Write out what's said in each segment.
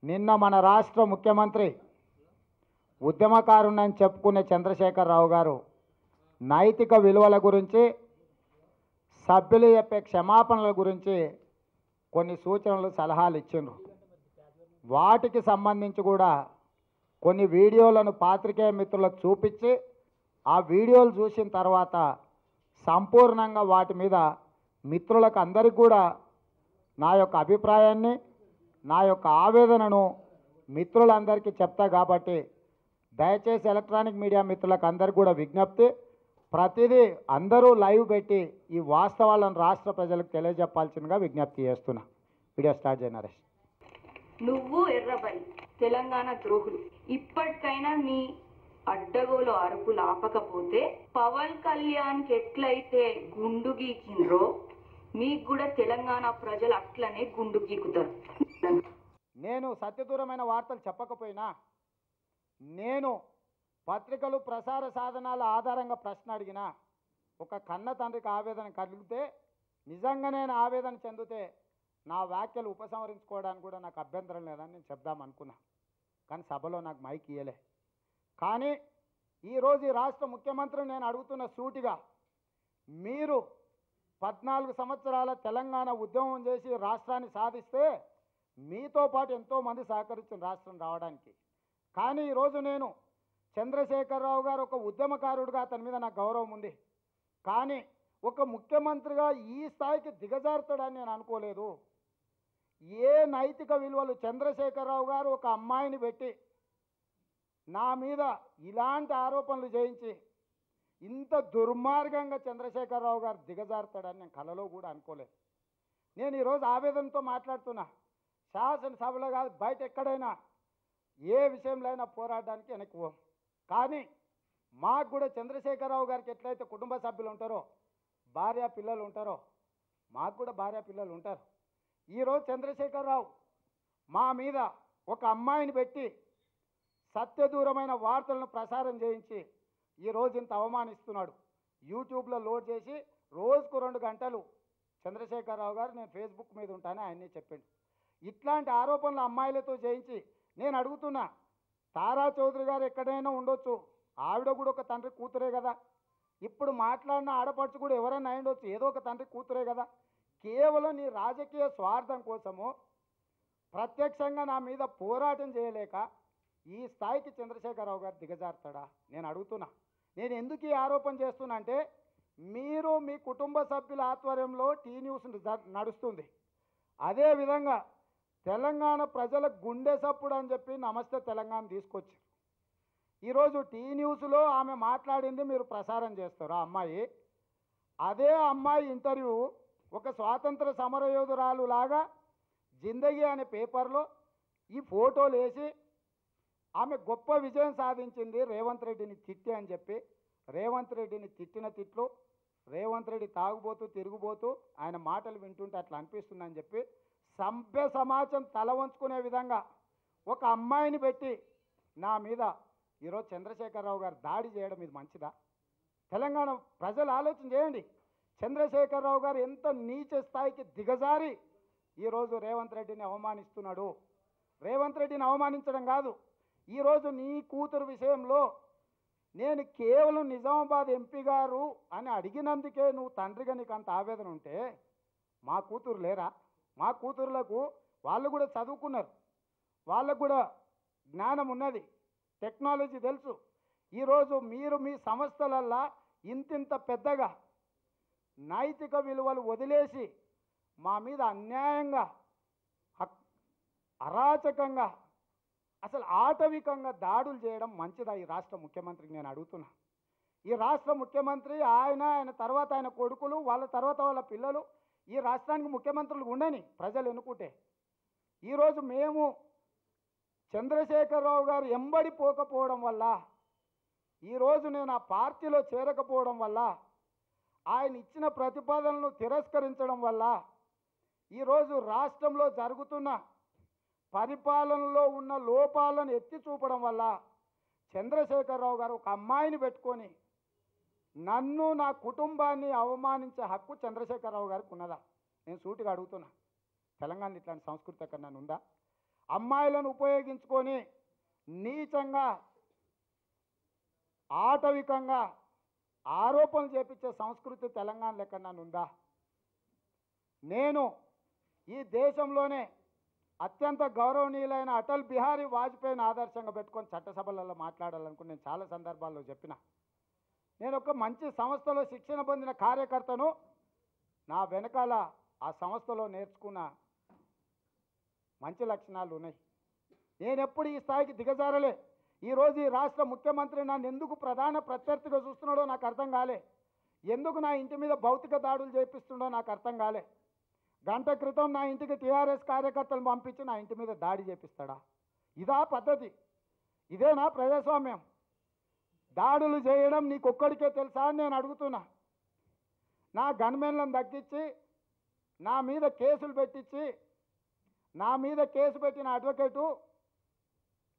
నిన్న మన రాష్ట్ర ముఖ్యమంత్రి ఉద్యమకారుణ్ణని చెప్పుకునే చంద్రశేఖరరావు గారు నైతిక విలువల గురించి, సభ్యులు చెప్పే క్షమాపణల గురించి కొన్ని సూచనలు సలహాలు ఇచ్చిండ్రు. వాటికి సంబంధించి కూడా కొన్ని వీడియోలను పాత్రికేయ మిత్రులకు చూపించి ఆ వీడియోలు చూసిన తర్వాత సంపూర్ణంగా వాటి మీద మిత్రులకు అందరికీ కూడా నా యొక్క అభిప్రాయాన్ని, నా యొక్క ఆవేదనను మిత్రులందరికీ చెప్తా. కాబట్టి దయచేసి ఎలక్ట్రానిక్ మీడియా మిత్రులకు అందరికీ కూడా విజ్ఞప్తి, ప్రతిదీ అందరూ లైవ్ పెట్టి ఈ వాస్తవాలను రాష్ట్ర ప్రజలకు తెలియజెప్పాల్సిందిగా విజ్ఞప్తి చేస్తున్నా. వీడియో స్టార్ట్ చేయ నరేష్. నువ్వు ఎర్రబలి తెలంగాణ ద్రోహులు ఇప్పటికైనా నీ అడ్డగోలు అరుపులు ఆపకపోతే పవన్ కళ్యాణ్కి ఎట్లయితే గుండు గీకిండ్రో మీకు కూడా తెలంగాణ ప్రజలు అట్లనే గుండు గీకుతారు. నేను సత్యదూరమైన వార్తలు చెప్పకపోయినా, నేను పత్రికలు ప్రసార సాధనాల ఆధారంగా ప్రశ్న అడిగినా, ఒక కన్న తండ్రికి ఆవేదన కలిగితే, నిజంగా నేను ఆవేదన చెందితే నా వ్యాఖ్యలు ఉపసంహరించుకోవడానికి కూడా నాకు అభ్యంతరం లేదని నేను చెప్దామనుకున్నా. కానీ సభలో నాకు మైక్ ఇయ్యలే. కానీ ఈరోజు ఈ రాష్ట్ర ముఖ్యమంత్రి నేను అడుగుతున్న సూటిగా, మీరు 14 సంవత్సరాల తెలంగాణ ఉద్యమం చేసి రాష్ట్రాన్ని సాధిస్తే మీతో పాటు ఎంతోమంది సహకరించిన రాష్ట్రం రావడానికి. కానీ ఈరోజు నేను చంద్రశేఖరరావు గారు ఒక ఉద్యమకారుడిగా అతని మీద నాకు గౌరవం ఉంది. కానీ ఒక ముఖ్యమంత్రిగా ఈ స్థాయికి దిగజారుతాడని నేను అనుకోలేదు. ఏ నైతిక విలువలు, చంద్రశేఖరరావు గారు ఒక అమ్మాయిని పెట్టి నా మీద ఇలాంటి ఆరోపణలు చేయించి ఇంత దుర్మార్గంగా చంద్రశేఖరరావు గారు దిగజారుతాడని నేను కలలో కూడా అనుకోలేదు. నేను ఈరోజు ఆవేదనతో మాట్లాడుతున్నా. శాసనసభలో కాదు, బయట ఎక్కడైనా ఏ విషయంలో అయినా పోరాడడానికి వెనక్కి. కానీ మాకు కూడా చంద్రశేఖరరావు గారికి ఎట్లయితే కుటుంబ సభ్యులు ఉంటారో, భార్య పిల్లలు ఉంటారో, మాకు కూడా భార్య పిల్లలు ఉంటారు. ఈరోజు చంద్రశేఖరరావు మా మీద ఒక అమ్మాయిని పెట్టి సత్యదూరమైన వార్తలను ప్రసారం చేయించి ఈరోజు ఇంత అవమానిస్తున్నాడు. యూట్యూబ్లో లోడ్ చేసి రోజుకు 2 గంటలు చంద్రశేఖరరావు గారు నేను ఫేస్బుక్ మీద ఉంటానని ఆయన్ని చెప్పిండు. ఇట్లాంటి ఆరోపణలు అమ్మాయిలతో చేయించి నేను అడుగుతున్నా, తారా చౌదరి గారు ఎక్కడైనా ఉండొచ్చు, ఆవిడ కూడా ఒక తండ్రి కూతురే కదా. ఇప్పుడు మాట్లాడిన ఆడపడుచు కూడా ఎవరైనా అయి ఉండొచ్చు, ఏదో ఒక తండ్రి కూతురే కదా. కేవలం నీ రాజకీయ స్వార్థం కోసము ప్రత్యక్షంగా నా మీద పోరాటం చేయలేక ఈ స్థాయికి చంద్రశేఖరరావు గారు దిగజారుతాడా నేను అడుగుతున్నా. నేను ఎందుకు ఈ ఆరోపణ చేస్తున్నా అంటే, మీరు మీ కుటుంబ సభ్యుల ఆధ్వర్యంలో టీ న్యూస్ నడుస్తుంది. అదేవిధంగా తెలంగాణ ప్రజల గుండె సప్పుడు అని చెప్పి నమస్తే తెలంగాణ తీసుకొచ్చారు. ఈరోజు టీ న్యూస్లో ఆమె మాట్లాడింది మీరు ప్రసారం చేస్తారు. ఆ అమ్మాయి, అదే అమ్మాయి ఇంటర్వ్యూ ఒక స్వాతంత్ర సమరయోధురాలు లాగా జిందగీ అనే పేపర్లో ఈ ఫోటోలు వేసి ఆమె గొప్ప విజయం సాధించింది రేవంత్ రెడ్డిని తిట్టి అని చెప్పి, రేవంత్ రెడ్డిని తిట్టిన తిట్లు, రేవంత్ రెడ్డి తాగుబోతూ తిరుగుబోతూ ఆయన మాటలు వింటుంటే అట్లా అనిపిస్తుందని చెప్పి సభ్య సమాజం తల వంచుకునే విధంగా ఒక అమ్మాయిని పెట్టి నా మీద ఈరోజు చంద్రశేఖరరావు గారు దాడి చేయడం ఇది మంచిదా? తెలంగాణ ప్రజలు ఆలోచన చేయండి. చంద్రశేఖరరావు గారు ఎంత నీచ స్థాయికి దిగజారి ఈరోజు రేవంత్ రెడ్డిని అవమానిస్తున్నాడు. రేవంత్ రెడ్డిని అవమానించడం కాదు, ఈరోజు నీ కూతురు విషయంలో నేను కేవలం నిజామాబాద్ ఎంపీ గారు అని అడిగినందుకే నువ్వు తండ్రిగా నీకు అంత ఆవేదన ఉంటే, మా కూతురు లేరా? మా కూతురులకు వాళ్ళు కూడా చదువుకున్నారు, వాళ్ళకు కూడా జ్ఞానం ఉన్నది, టెక్నాలజీ తెలుసు. ఈరోజు మీరు మీ సంస్థలల్లా ఇంతింత పెద్దగా నైతిక విలువలు వదిలేసి మా మీద అన్యాయంగా, అరాచకంగా, అసలు ఆటవికంగా దాడులు చేయడం మంచిదా ఈ రాష్ట్ర ముఖ్యమంత్రికి నేను అడుగుతున్నా. ఈ రాష్ట్ర ముఖ్యమంత్రి ఆయన తర్వాత ఆయన కొడుకులు, వాళ్ళ తర్వాత వాళ్ళ పిల్లలు ఈ రాష్ట్రానికి ముఖ్యమంత్రులు ఉండని ప్రజలు ఎన్నుకుంటే, ఈరోజు మేము చంద్రశేఖరరావు గారు ఎంబడి పోకపోవడం వల్ల, ఈరోజు నేను ఆ పార్టీలో చేరకపోవడం వల్ల, ఆయన ఇచ్చిన ప్రతిపాదనలు తిరస్కరించడం వల్ల, ఈరోజు రాష్ట్రంలో జరుగుతున్న పరిపాలనలో ఉన్న లోపాలను ఎత్తి చూపడం వల్ల చంద్రశేఖరరావు గారు ఒక అమ్మాయిని పెట్టుకొని నన్ను, నా కుటుంబాన్ని అవమానించే హక్కు చంద్రశేఖరరావు గారికి ఉన్నదా? నేను సూటిగా అడుగుతున్నా. తెలంగాణ ఇట్లాంటి సంస్కృతి ఎక్కడన్నా ఉందా? అమ్మాయిలను ఉపయోగించుకొని నీచంగా ఆటవికంగా ఆరోపణలు చేపించే సంస్కృతి తెలంగాణలో ఎక్కడన్నా ఉందా? నేను ఈ దేశంలోనే అత్యంత గౌరవనీయులైన అటల్ బిహారీ వాజ్పేయిని ఆదర్శంగా పెట్టుకొని చట్టసభలలో మాట్లాడాలనుకుని నేను చాలా సందర్భాల్లో చెప్పిన. నేను ఒక మంచి సంస్థలో శిక్షణ పొందిన కార్యకర్తను. నా వెనకాల ఆ సంస్థలో నేర్చుకున్న మంచి లక్షణాలు ఉన్నాయి. నేను ఎప్పుడు ఈ స్థాయికి దిగజారలే. ఈరోజు ఈ రాష్ట్ర ముఖ్యమంత్రి నన్ను ఎందుకు ప్రధాన ప్రత్యర్థిగా చూస్తున్నాడో నాకు అర్థం కాలే. ఎందుకు నా ఇంటి మీద భౌతిక దాడులు చేపిస్తుండో నాకు అర్థం కాలే. గంట క్రితం నా ఇంటికి టీఆర్ఎస్ కార్యకర్తలు పంపించి నా ఇంటి మీద దాడి చేపిస్తాడా? ఇదా పద్ధతి? ఇదేనా ప్రజాస్వామ్యం? దాడులు చేయడం నీకొక్కడికే తెలుసా అని నేను అడుగుతున్నా. నా గన్మెన్లను తగ్గించి నా మీద కేసులు పెట్టించి నా మీద కేసు పెట్టిన అడ్వకేటు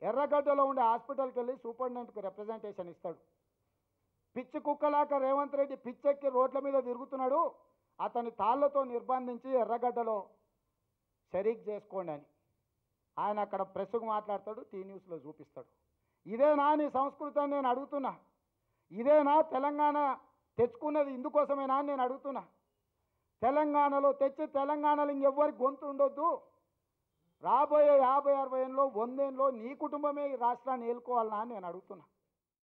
ఎర్రగడ్డలో ఉండే హాస్పిటల్కి వెళ్ళి సూపరింటెండెంట్కి రిప్రజెంటేషన్ ఇస్తాడు. పిచ్చి కుక్కలాక రేవంత్ రెడ్డి పిచ్చెక్కి రోడ్ల మీద తిరుగుతున్నాడు, అతని తాళ్లతో నిర్బంధించి ఎర్రగడ్డలో షరీక్ చేసుకోండి అని ఆయన అక్కడ ప్రెస్కు మాట్లాడతాడు, టీ న్యూస్లో చూపిస్తాడు. ఇదేనా నీ సంస్కృతి అని నేను అడుగుతున్నా. ఇదేనా తెలంగాణ తెచ్చుకున్నది ఇందుకోసమేనా అని నేను అడుగుతున్నా. తెలంగాణలో తెచ్చి తెలంగాణలో ఇంకెవ్వరి గొంతు ఉండొద్దు. రాబోయే 50-60 ఏళ్ళలో 100 ఏళ్ళలో నీ కుటుంబమే ఈ రాష్ట్రాన్ని ఏలుకోవాలనా అని నేను అడుగుతున్నా.